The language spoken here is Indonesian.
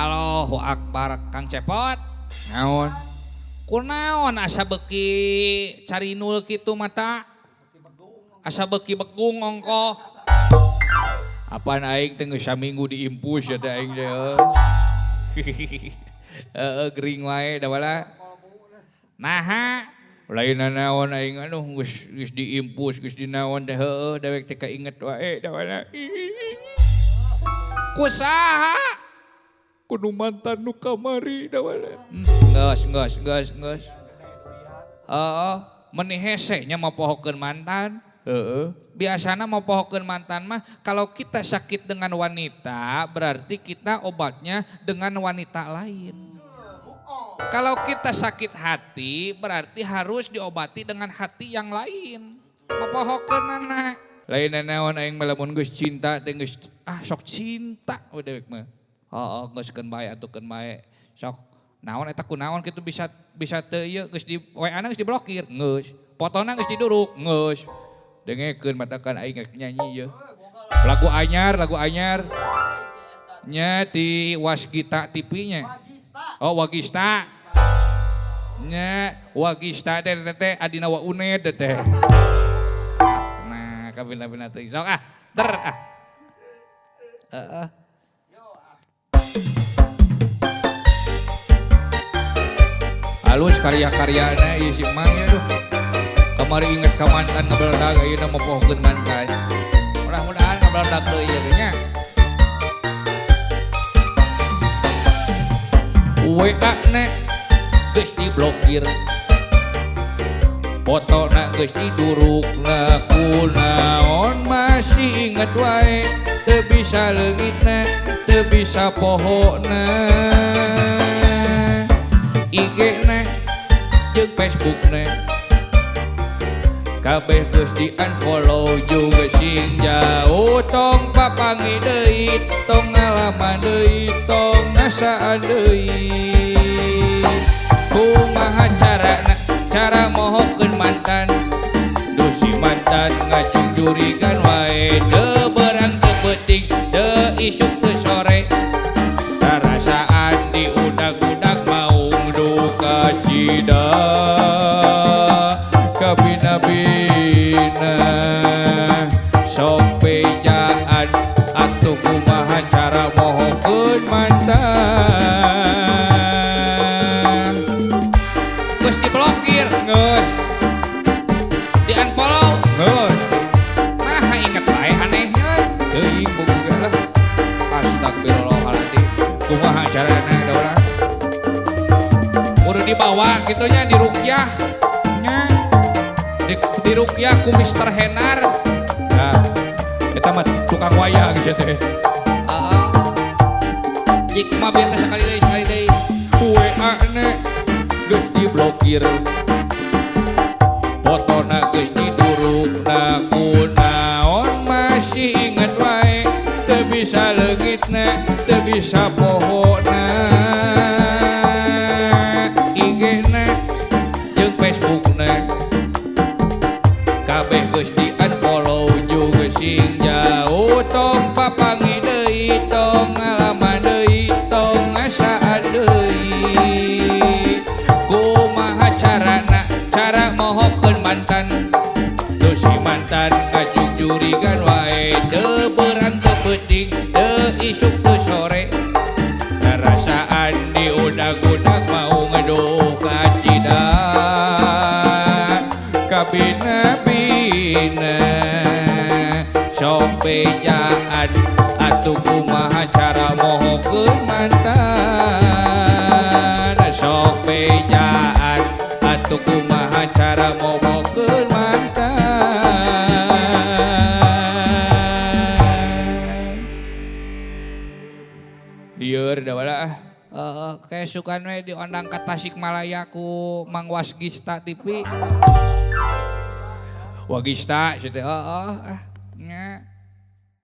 Allahu Akbar Kang Cepot. Naon? Kunaon asa beki carinul kitu mata? Asa beki begung ongko. Apaan aing teh geus saminggu diimpus ya teh aing teh. Gering wae da bala. Naha lain naon aing anu geus diimpus geus dinaon teh heueuh dewek teh kainget wae da bala. Kusaha? Kudu mantan nu kamari da bala. Geus. Meni hese nya mapohokeun mantan. Biasanya mau pohokeun mantan mah kalau kita sakit dengan wanita berarti kita obatnya dengan wanita lain. Kalau kita sakit hati berarti harus diobati dengan hati yang lain. Mau pohokeun anak. Lain naon aing melamun geus cinta teh geus sok cinta we dewek mah. Geus keun bae atuh bae. Sok naon eta kunaon kitu bisa teu ieu geus di WA-na geus diblokir, geus. Fotona geus diduruk, geus. Dengekeun matakan aing rek nyanyi ieu. Lagu anyar. Nya ti Wasgita TV-nya. Oh Wagista. Nya Wagista teh adina wa uned teh. Nah, kabina-bina teh sok halus karya-karyana ieu si Mang duh. Kamari inget ka mantan ngabeledag ayeuna mapohokeun mantan. Mudah-mudahan ngabeledag deui ieu nya. WA na geus diblokir. Fotona geus didurukna kunaon masih inget wae teu bisa leungitna teu bisa pohona. IG-na jeung Facebook-na kabeh geus di unfollow juga sing jauh tong papangi deui tong ngalaman deui tong ngasaan deui. Kumaha carana cara mohokeun mantan duh si mantan ngajujurigan wae teu beurang teu peuting teu isuk teu sore tarasaan diudag-udag maung duka cida kabina-bina sok bejaan atuh kumaha cara mohokeun mantan. Geus diblokir, geus. Di unfollow, geus. Nah inget bae anehnya. Teuing boga lah. Astagfirullahaladzim. Kumaha carana da urang? Kudu dibawa kitunya di ruqyah. Di ruqyah ku Mister Henar. Nah, eta mah tukang wayang geus teh. Jik mah biar sekali deui. WA-na geus diblokir. Fotona geus didurukna kunaon masih inget wae teu bisa leungitna teu bisa pohona. IG-na jeung Facebook-na kabeh geus di unfollow juga sing jauh tong papangi deui tong ngalaman deui tong ngasaan deui. Kumaha carana cara mohokeun mantan duh si mantan ngajujurigan wae teu beurang teu peuting teu isuk teu sore tarasaan diudag-udag mau ngeduh kacida kabina-bina sok bejaan atuh kumaha cara mohokeun mantan. Sok bejaan atuh kumaha cara mohokeun mantan. Lieur da bala kesukaan we diondang ka Tasikmalaya ku Mang Wasgista TV. Wagista,